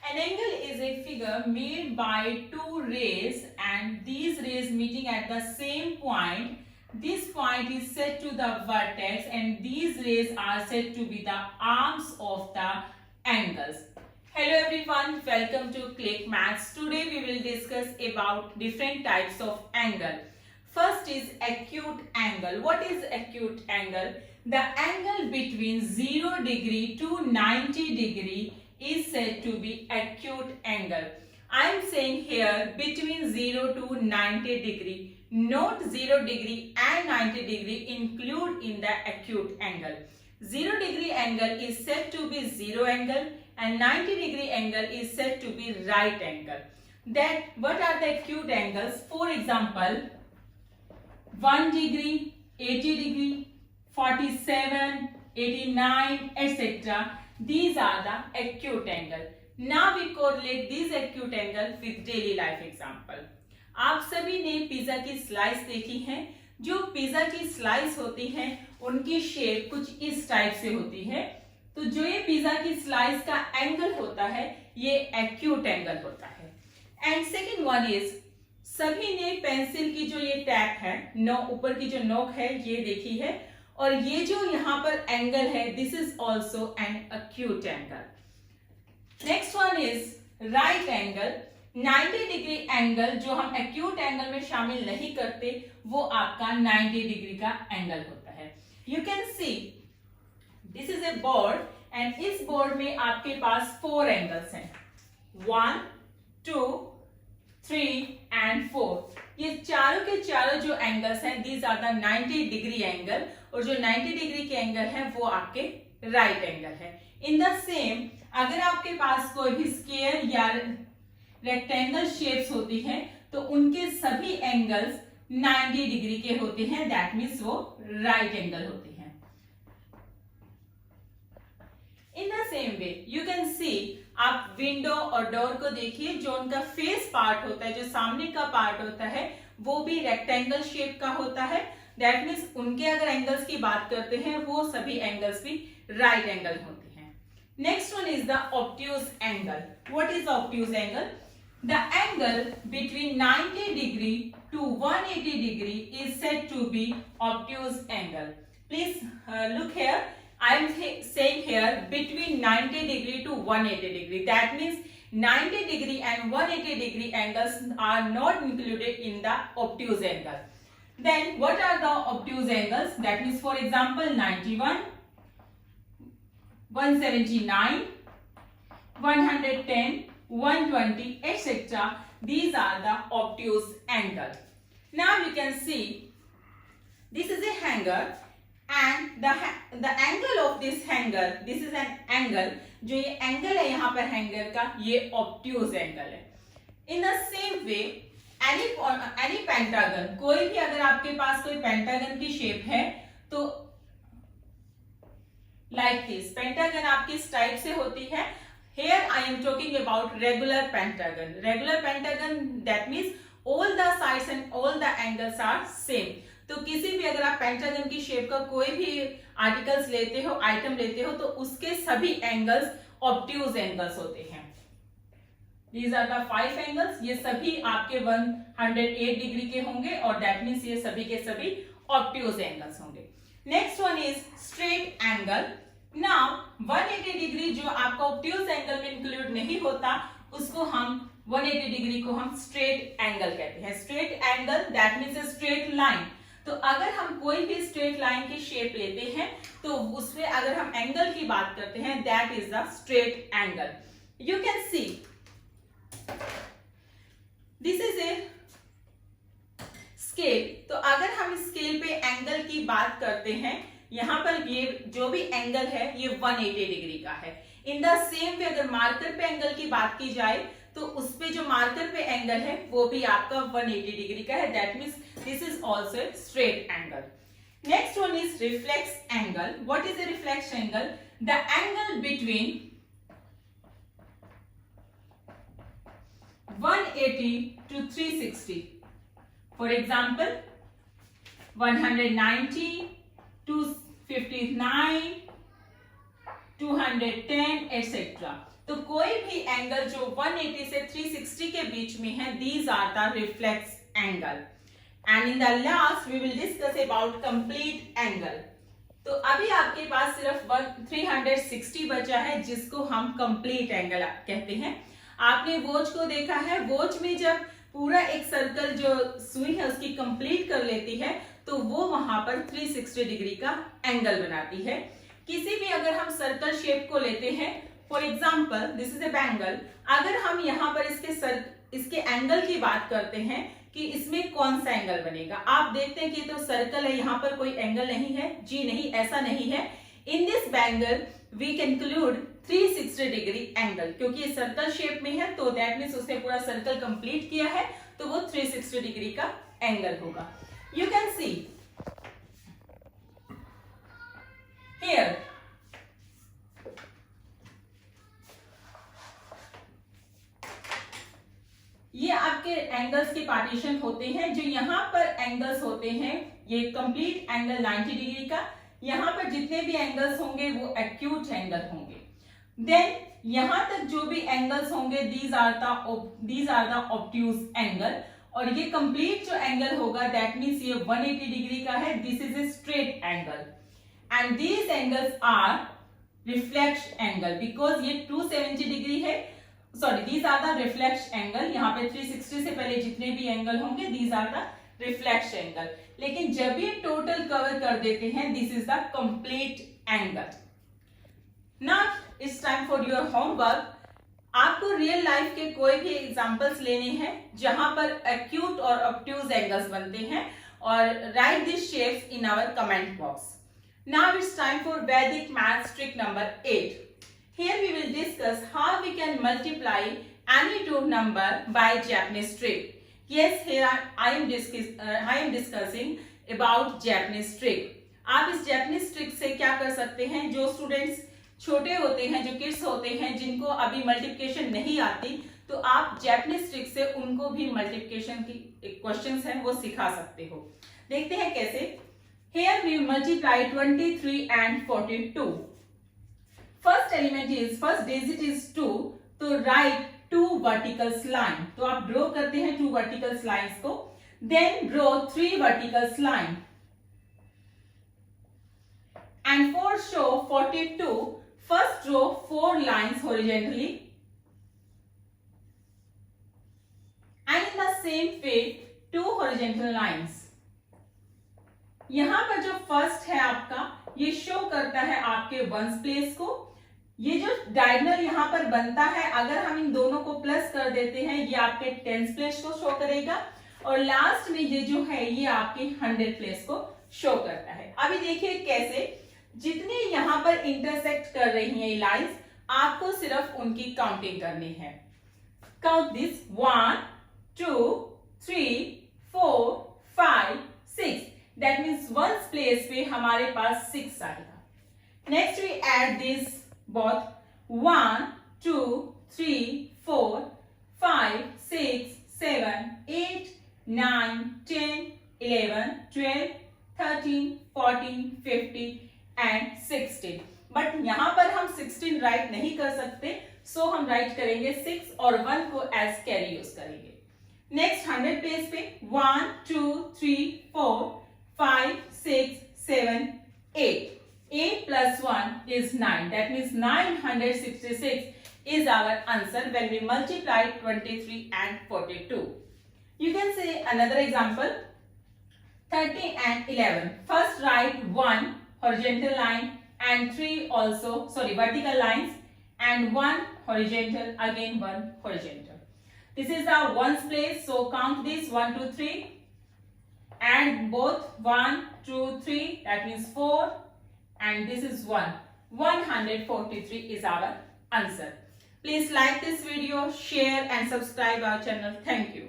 An angle is a figure made by two rays and these rays meeting at the same point. This point is set to the vertex and these rays are said to be the arms of the angles. Hello everyone, welcome to Click Maths. Today we will discuss about different types of angle. First is acute angle. What is acute angle? The angle between 0 degree to 90 degree is said to be acute angle. I am saying here between 0 to 90 degree. Note 0 degree and 90 degree include in the acute angle. 0 degree angle is said to be zero angle and 90 degree angle is said to be right angle. Then what are the acute angles? For example, 1 degree, 80 degree, 47, 89, etc. These are the acute angle. Now we correlate these acute angle with daily life example. आप सभी ने pizza की slice देखी है. जो pizza की slice होती है उनकी शेप कुछ इस टाइप से होती है. तो जो ये पिज्जा की स्लाइस का एंगल होता है ये एक्यूट एंगल होता है. एंड सेकेंड वन इज, सभी ने पेंसिल की जो ये टैप है, ऊपर की जो नोक है ये देखी है और ये जो यहाँ पर एंगल है this is also an acute angle. Next one is right angle. 90 degree angle जो हम एक्यूट एंगल में शामिल नहीं करते वो आपका 90 डिग्री का एंगल होता है. You can see this is A board and इस बोर्ड में आपके पास 4 एंगल्स हैं. 1, 2, 3 एंड 4. ये चारों के चारों जो एंगल्स हैं these are the 90 degree angle और जो 90 डिग्री के एंगल है वो आपके राइट एंगल है. इन द सेम अगर आपके पास कोई भी स्क्वायर या रेक्टेंगल शेप्स होती हैं तो उनके सभी एंगल्स 90 डिग्री के होते हैं. दैट मीन्स वो राइट एंगल होते हैं. इन the same way you can see, आप विंडो और डोर को देखिए, जो उनका फेस पार्ट होता है, जो सामने का पार्ट होता है वो भी रेक्टेंगल शेप का होता है. दैट मीन्स उनके अगर एंगल्स की बात करते हैं वो सभी एंगल्स भी राइट एंगल होते हैं. Next one is the obtuse angle. What is obtuse angle? The angle between 90 degree to 180 degree is said to be obtuse angle. Please look here. I am saying here between 90 degree to 180 degree. That means 90 degree and 180 degree angles are not included in the obtuse angle. Then what are the obtuse angles? That means for example 91, 179, 110, 120, etc. These are the obtuse angle. Now you can see this is a hanger and the angle of this hanger, this is an angle. जो ये angle है यहाँ पर hanger का ये obtuse angle है. In the same way any pentagon, कोई भी अगर आपके पास कोई pentagon की shape है तो like this, pentagon आपकी इस टाइप से होती है. Here I am talking about regular pentagon. Regular pentagon that means all the sides and all the angles are same. तो किसी भी अगर आप पेंटागन की शेप का कोई भी आर्टिकल्स लेते हो, आइटम लेते हो तो उसके सभी एंगल्स ऑब्ट्यूज एंगल्स होते हैं. These are the 5 angles. ये सभी आपके 108 डिग्री के होंगे और दैट मीन्स ये सभी के सभी ऑब्ट्यूज एंगल्स होंगे. Next one is straight angle. Now 180 degree जो आपका ऑब्ट्यूज एंगल में इंक्लूड नहीं होता उसको हम 180 डिग्री को हम स्ट्रेट एंगल कहते हैं. Straight angle that means a straight line. तो अगर हम कोई भी स्ट्रेट लाइन की शेप लेते हैं तो उसमें अगर हम एंगल की बात करते हैं that is the straight angle. You can see this is a scale. तो अगर हम स्केल पे एंगल की बात करते हैं यहाँ पर ये जो भी एंगल है ये 180 डिग्री का है. इन द सेम वे अगर मार्कर पे एंगल की बात की जाए तो उस पे जो मार्कर पे एंगल है वो भी आपका 180 डिग्री का है. That means this is also straight angle. Next one is reflex angle. What is a reflex angle? The angle between 180 to 360. For example 190 259, 210 etc. तो कोई भी एंगल जो 180 से 360 के बीच में है, these are the reflex angle. And in the last we will discuss about complete angle. तो अभी आपके पास सिर्फ 360 बचा है, जिसको हम कंप्लीट एंगल कहते हैं। आपने वॉच को देखा है, वॉच में जब पूरा एक सर्कल जो सुई है उसकी कंप्लीट कर लेती है तो वो वहां पर 360 डिग्री का एंगल बनाती है। किसी भी अगर हम सर्कल शेप को लेते हैं, for example this is A bangle, अगर हम यहाँ पर इसके एंगल की बात करते हैं कि इसमें कौन सा एंगल बनेगा, आप देखते हैं कि तो सर्कल है, यहाँ पर कोई एंगल नहीं है। जी नहीं, ऐसा नहीं है। In this angle we can include 360 degree angle, क्योंकि ये सर्कल शेप में है तो दैट मीन्स उसने पूरा सर्कल कंप्लीट किया है, तो वो 360 डिग्री का एंगल होगा। यू कैन सी हियर ये आपके एंगल्स के पार्टीशन होते हैं। जो यहाँ पर एंगल्स होते हैं ये कंप्लीट एंगल 90 डिग्री का, यहाँ पर जितने भी एंगल्स होंगे वो एक्यूट एंगल होंगे। देन यहां तक जो भी एंगल्स होंगे these are the obtuse angle, और ये कंप्लीट जो एंगल होगा दैट मीन्स ये 180 डिग्री का है, this is a straight angle. And these angles are reflex angle because ये 270 डिग्री है। Sorry, these are the reflex angle. यहाँ पे 360 से पहले जितने भी एंगल होंगे these are the reflex angle. लेकिन जब ये टोटल कवर कर देते हैं this is the complete angle. Now it's time for your homework. आपको रियल लाइफ के कोई भी एग्जांपल्स लेने हैं जहां पर एक्यूट और ऑब्ट्यूज एंगल्स बनते हैं, और write this shapes in our comment box. Now it's time for Vedic maths trick number 8। Here we will discuss how we can multiply any two number by Japanese trick. Yes, here I am discussing about Japanese trick. आप इस Japanese trick से क्या कर सकते हैं? जो students छोटे होते हैं, जो किड्स होते हैं, जिनको अभी मल्टीप्लिकेशन नहीं आती, तो आप Japanese trick से उनको भी मल्टीप्लिकेशन की क्वेश्चंस हैं वो सिखा सकते हो। देखते हैं कैसे। Here we multiply 23 and 42. First digit is 2, तो राइट 2 वर्टिकल्स लाइन। तो आप ड्रॉ करते हैं 2 वर्टिकल्स लाइंस को, then draw 3 verticals line. And for show 42, first draw 4 lines horizontally and in the same way 2 horizontal lines. यहां पर जो first है आपका ये शो करता है आपके वंस प्लेस को। ये जो डायगोनल यहाँ पर बनता है, अगर हम इन दोनों को प्लस कर देते हैं ये आपके टेंस प्लेस को शो करेगा, और लास्ट में ये जो है ये आपके 100 प्लेस को शो करता है। अभी देखिए कैसे, जितने यहाँ पर इंटरसेक्ट कर रही हैं लाइंस, आपको सिर्फ उनकी काउंटिंग करनी है। Count this 1 2 3 4 5 6, that means once place पे हमारे पास 6 आएगा। Next we add this both 1 2 3 4 5 6 7 8 9 10 11 12 13 14 15 and 16। But यहां पर हम 16 राइट नहीं कर सकते, सो हम राइट करेंगे 6 और 1 को एज कैरी यूज करेंगे। नेक्स्ट 100 प्लेस पे 1 2 3 4 5 6 7 8। 8 plus 1 is 9. That means 966 is our answer when we multiply 23 and 42. You can say another example. 30 and 11. First write 1 horizontal line and 3 also, sorry, vertical lines, and 1 horizontal, again 1 horizontal. This is the ones place, so count this 1 2 3 and both 1 2 3, that means 4. And this is 1. 143 is our answer. Please like this video, share and subscribe our channel. Thank you.